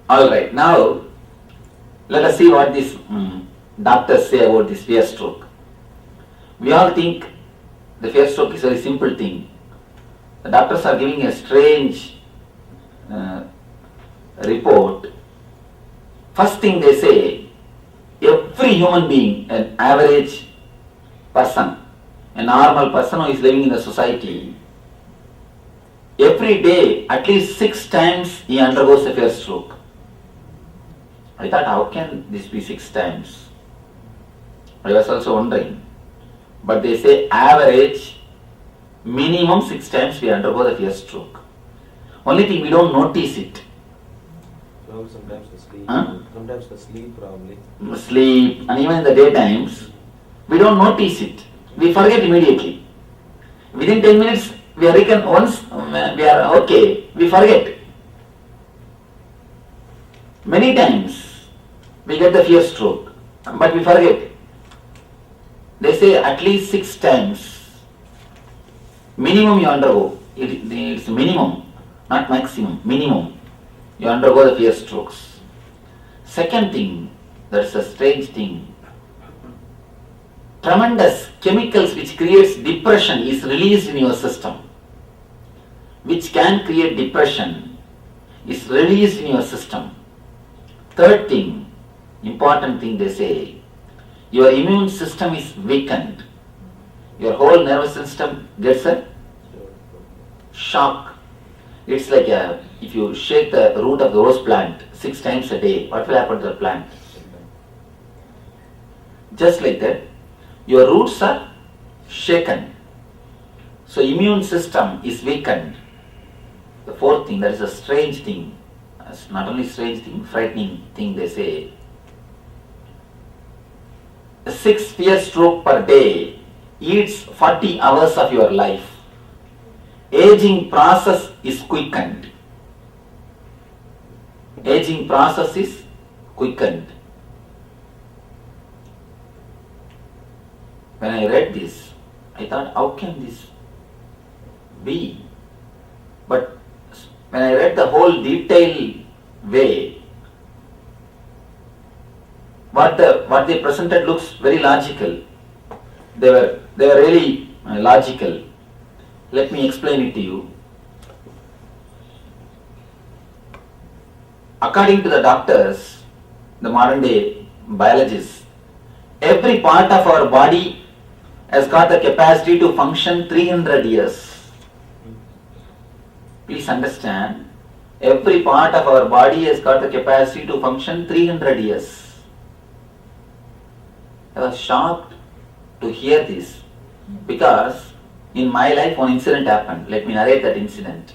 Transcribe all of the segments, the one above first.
Alright, now let us see what these doctors say about this fear stroke. We all think the fear stroke is a very simple thing. The doctors are giving a strange report. First thing they say, every human being, an average person, a normal person who is living in the society, every day at least 6 times he undergoes a fear stroke. I thought, how can this be 6 times? I was also wondering. But they say average, minimum 6 times we undergo the fear stroke. Only thing we don't notice it. Sometimes the sleep. Sometimes the sleep probably. Sleep, and even in the daytimes, we don't notice it. We forget immediately. Within 10 minutes, we are once we are okay, we forget. Many times we get the fear stroke, but we forget. They say at least 6 times minimum you undergo. It's minimum, not maximum, minimum. You undergo the fear strokes. Second thing, that's a strange thing. Tremendous chemicals which creates depression is released in your system. Which can create depression is released in your system. Third thing, important thing they say, your immune system is weakened. Your whole nervous system gets a shock. It's like if you shake the root of the rose plant 6 times a day, what will happen to the plant? Just like that, your roots are shaken. So immune system is weakened. The fourth thing, that is a strange thing. It's not only strange thing, frightening thing they say. 6 fear stroke per day eats 40 hours of your life. Aging process is quickened. Aging process is quickened. When I read this, I thought, how can this be? But when I read the whole detailed way, what they presented looks very logical. They were really logical. Let me explain it to you. According to the doctors, the modern day biologists, every part of our body has got the capacity to function 300 years. Please understand, every part of our body has got the capacity to function 300 years. I was shocked to hear this because in my life one incident happened. Let me narrate that incident.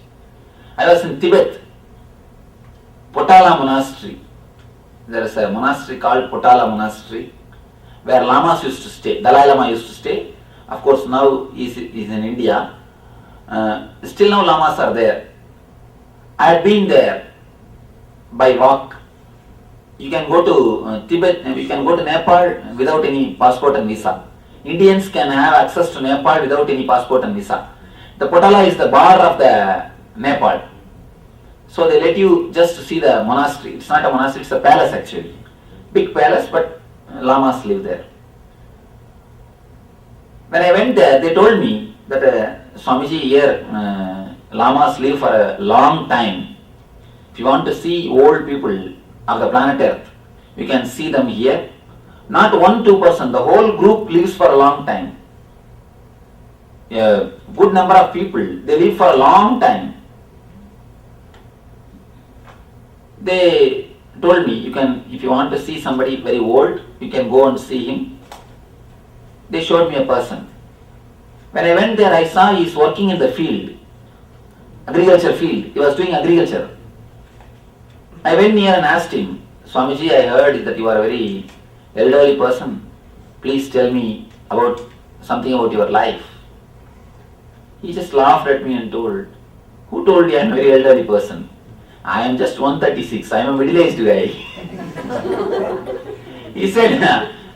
I was in Tibet, Potala Monastery. There is a monastery called Potala Monastery where lamas used to stay, Dalai Lama used to stay. Of course now he is in India. Still now lamas are there. I had been there by walk. You can go to Tibet, you can go to Nepal without any passport and visa. Indians can have access to Nepal without any passport and visa. The Potala is the border of the Nepal. So they let you just see the monastery. It's not a monastery, it's a palace actually. Big palace, but lamas live there. When I went there, they told me that Swamiji, here lamas live for a long time. If you want to see old people of the planet Earth, you can see them here. Not 1-2%, the whole group lives for a long time. A good number of people, they live for a long time. They told me, you can, if you want to see somebody very old, you can go and see him. They showed me a person. When I went there, I saw he is working in the field, agriculture field. He was doing agriculture. I went near and asked him, Swamiji, I heard that you are a very elderly person. Please tell me about something about your life. He just laughed at me and told, who told you I am a very elderly person? I am just 136. I am a middle-aged guy. He said,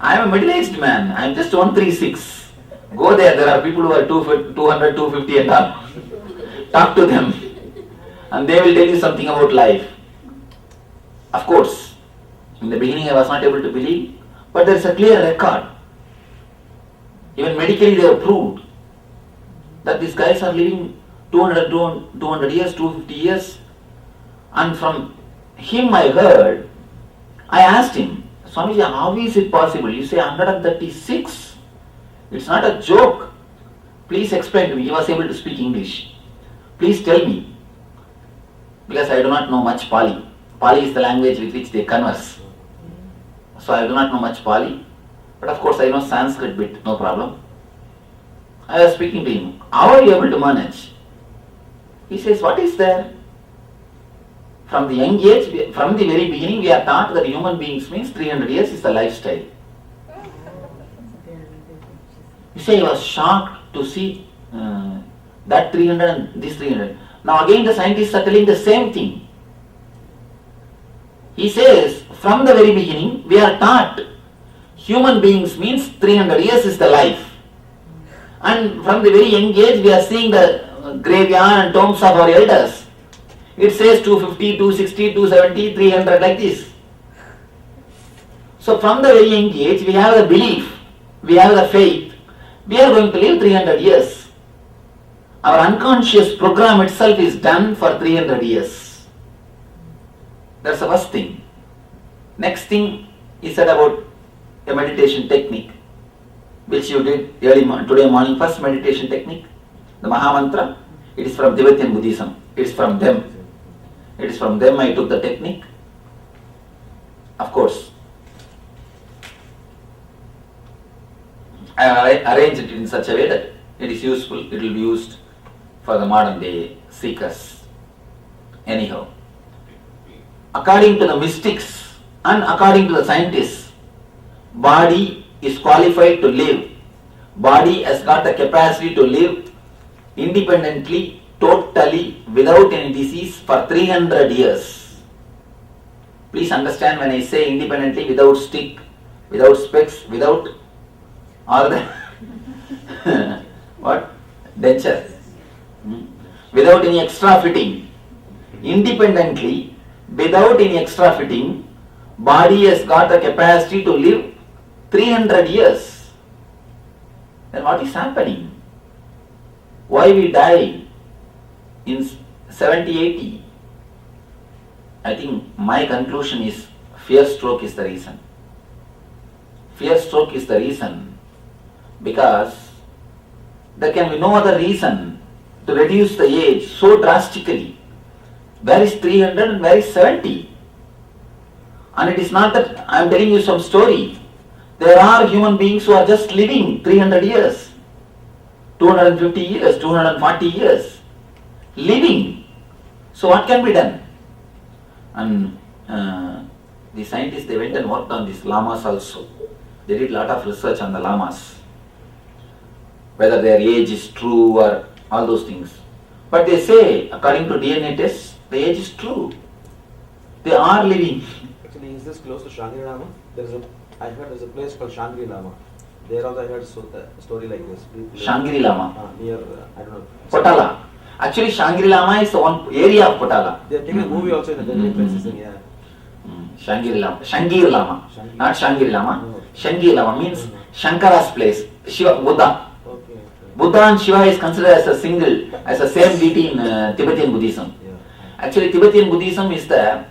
I am a middle-aged man. I am just 136. Go there. There are people who are 200, 250 and all. Talk to them. And they will tell you something about life. Of course, in the beginning I was not able to believe, but there is a clear record. Even medically they have proved that these guys are living 200 years, 250 years. And from him I heard, I asked him, Swamiji, how is it possible? You say 136. It's not a joke. Please explain to me. He was able to speak English. Please tell me. Because I do not know much Pali. Pali is the language with which they converse. So I do not know much Pali. But of course I know Sanskrit bit, no problem. I was speaking to him. How are you able to manage? He says, what is there? From the young age, from the very beginning, we are taught that human beings means 300 years is the lifestyle. You say, I was shocked to see that 300 and this 300. Now again the scientists are telling the same thing. He says, from the very beginning, we are taught human beings means 300 years is the life. And from the very young age, we are seeing the graveyard and tombs of our elders. It says 250, 260, 270, 300 like this. So from the very young age, we have the belief, we have the faith, we are going to live 300 years. Our unconscious program itself is done for 300 years. That's the first thing. Next thing he said about a meditation technique, which you did today morning, first meditation technique, the Maha Mantra. It is from Tibetan Buddhism. It is from them. It is from them I took the technique. Of course, I arranged it in such a way that it is useful, it will be used for the modern day seekers. Anyhow, according to the mystics and according to the scientists, body is qualified to live. Body has got the capacity to live independently, totally, without any disease for 300 years. Please understand when I say independently, without stick, without specs, without all the what? Denture. Without any extra fitting. Independently, without any extra fitting, body has got the capacity to live 300 years. Then what is happening? Why we die in 70, 80? I think my conclusion is fear stroke is the reason. Fear stroke is the reason because there can be no other reason to reduce the age so drastically. Where is 300 and where is 70? And it is not that I am telling you some story. There are human beings who are just living 300 years, 250 years, 240 years, living. So what can be done? And the scientists, they went and worked on these lamas also. They did a lot of research on the lamas, whether their age is true or all those things. But they say, according to DNA tests, the age is true. They are living. Actually, is this close to Shangri Lama? I heard there's a place called Shangri Lama. There also I heard a story like this. Shangri Lama? Near, I don't know. Potala. Actually, Shangri Lama is the one area of Potala. They have taken a movie also in the Delhi places. Yeah. Shangri Lama, not Shangri Lama. Shangri Lama means Shankara's place, Shiva, Buddha. Okay. Buddha and Shiva is considered as a single, as a same deity in Tibetan Buddhism. Yeah. Actually, Tibetan Buddhism is the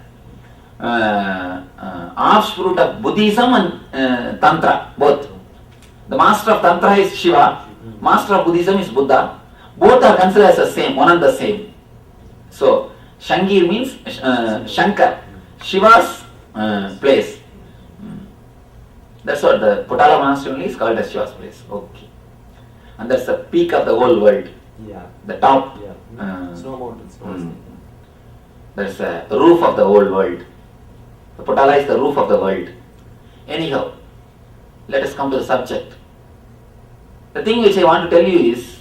offshoot of Buddhism and Tantra, both. The master of Tantra is Shiva, master of Buddhism is Buddha. Both are considered as the same, one and the same. So, Shangir means Shankar, Shiva's place. That's what the Potala monastery only is called as Shiva's place. Okay. And that's the peak of the whole world. Yeah. The top. Yeah. Snow mountains. That's the roof of the whole world. The Potala is the roof of the world. Anyhow, let us come to the subject. The thing which I want to tell you is,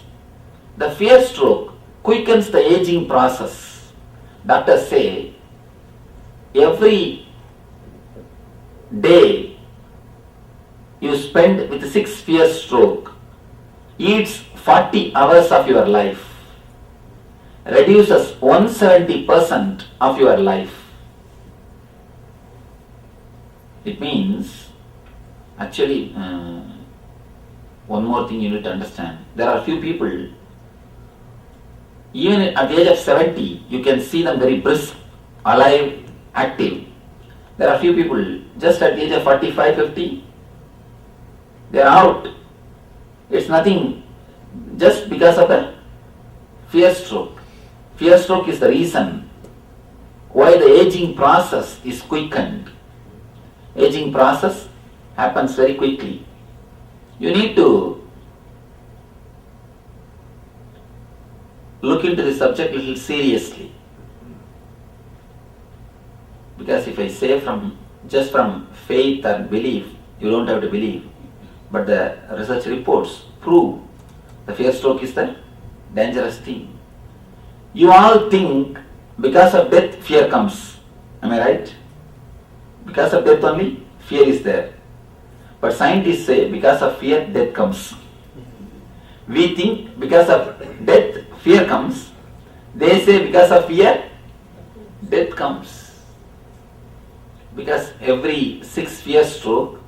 the fear stroke quickens the aging process. Doctors say, every day you spend with 6 fear stroke eats 40 hours of your life, reduces 170% of your life. It means, actually, one more thing you need to understand. There are few people, even at the age of 70, you can see them very brisk, alive, active. There are few people, just at the age of 45, 50, they are out. It's nothing, just because of a fear stroke. Fear stroke is the reason why the aging process is quickened. Aging process happens very quickly. You need to look into the subject a little seriously. Because if I say just from faith and belief, you don't have to believe. But the research reports prove the fear stroke is the dangerous thing. You all think because of death fear comes. Am I right? Because of death only fear is there. But scientists say because of fear death comes. We think because of death fear comes. They say because of fear death comes. Because every 6 fear stroke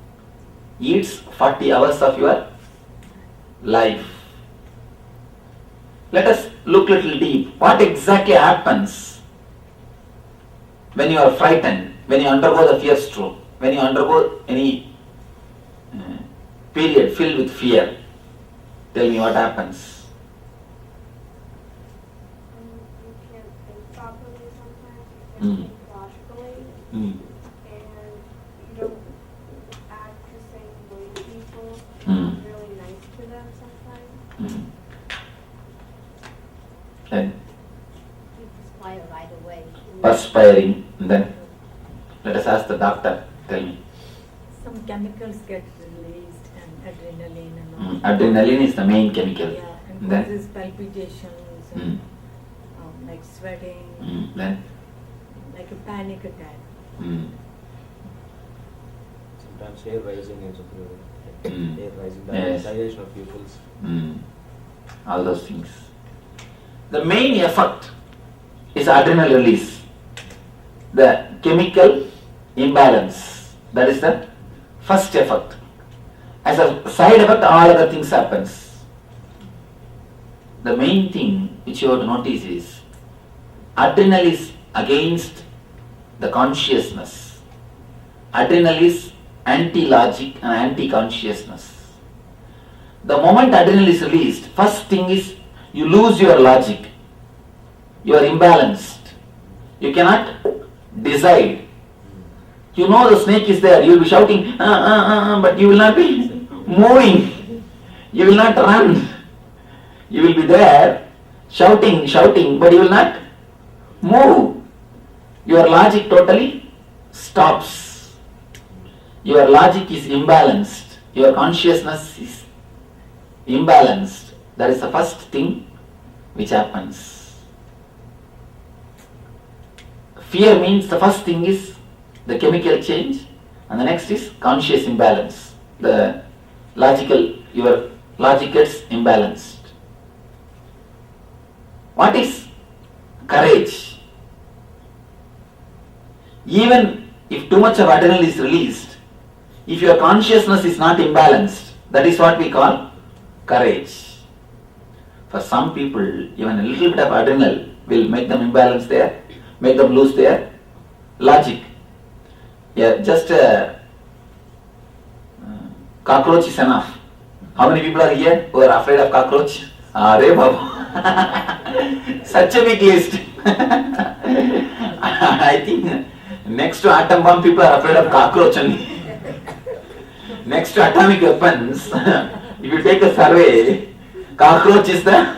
eats 40 hours of your life. Let us look little deep. What exactly happens when you are frightened, when you undergo the fear stroke, when you undergo any period filled with fear? Tell me what happens. You can't think properly sometimes, you can't think logically, and you don't act the same way to people. You're really nice to them sometimes. Then You perspire right away. perspiring, and then let us ask the doctor. Tell me. Some chemicals get released and adrenaline and all. Adrenaline is the main chemical. Yeah, and Then causes palpitations and like sweating, then like a panic attack. Sometimes hair rising and something. Hair rising, Yes. dilation of pupils. all those things. The main effect is adrenal release. The chemical imbalance. That is the first effect. As a side effect, all other things happens. The main thing which you have to notice is adrenal is against the consciousness. Adrenal is anti-logic and anti-consciousness. The moment adrenal is released, first thing is you lose your logic. You are imbalanced. You cannot decide. You know the snake is there. You will be shouting, but you will not be moving. You will not run. You will be there shouting, but you will not move. Your logic totally stops. Your logic is imbalanced. Your consciousness is imbalanced. That is the first thing which happens. Fear means the first thing is the chemical change, and the next is conscious imbalance. Your logic gets imbalanced. What is courage? Even if too much of adrenaline is released, if your consciousness is not imbalanced, that is what we call courage. For some people, even a little bit of adrenaline will make them imbalance there, make them lose their logic. Yeah, just a cockroach is enough. How many people are here who are afraid of cockroach? Arey Baba. Such a big list. I think next to atom bomb, people are afraid of cockroach only. Next to atomic weapons, if you take a survey, cockroach is the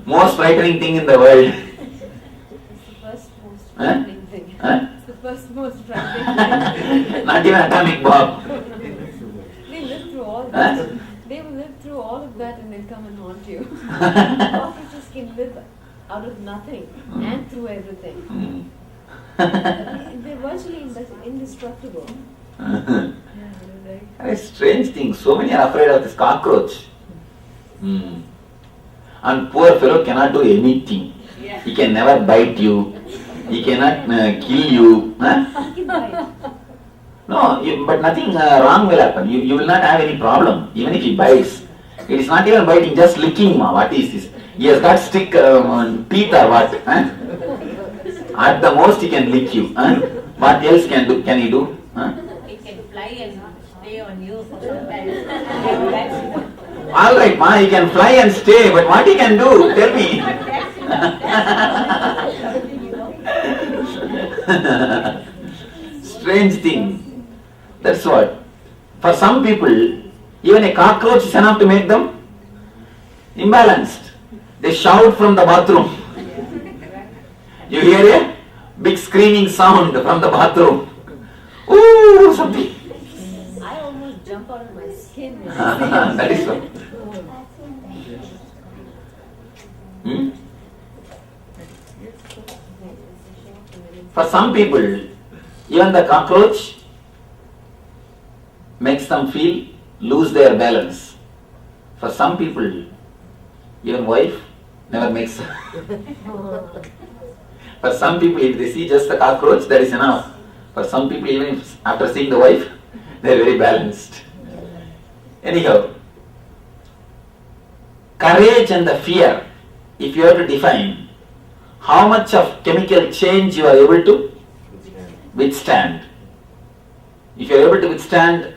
most frightening thing in the world. It's the first most frightening thing. It's the first most frightening thing. Not even atomic bomb. They live through all that. They will live through all of that and they'll come and haunt you. Cockroaches can live out of nothing and through everything. They're virtually indestructible. Yeah, they're A strange thing. So many are afraid of this cockroach. And poor fellow cannot do anything. Yeah. He can never bite you. He cannot kill you. Huh? He can bite. No, but nothing wrong will happen. You will not have any problem, even if he bites. It is not even biting, just licking. What is this? He has got stick teeth or what? Huh? At the most he can lick you. Huh? What else can he do? Huh? It can fly and stay on you for some time. Alright, Ma, he can fly and stay, but what he can do? Tell me. Strange thing. That's what. For some people, even a cockroach is enough to make them imbalanced. They shout from the bathroom. You hear a big screaming sound from the bathroom. Ooh, something. I almost jump out of my skin when I see it. That is so. Hmm? For some people, even the cockroach makes them lose their balance. For some people, even wife never makes. For some people, if they see just the cockroach, that is enough. For some people, even if after seeing the wife, they are very balanced. Anyhow, courage and the fear, if you have to define, how much of chemical change you are able to withstand. If you are able to withstand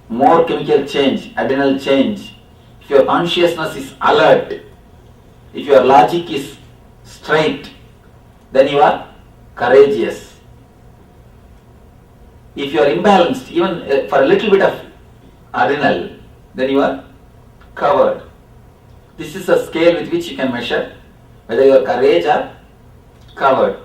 more chemical change, adrenal change, if your consciousness is alert, if your logic is straight, then you are courageous. If you are imbalanced, even for a little bit of adrenal, then you are covered. This is a scale with which you can measure whether you are courage or covered.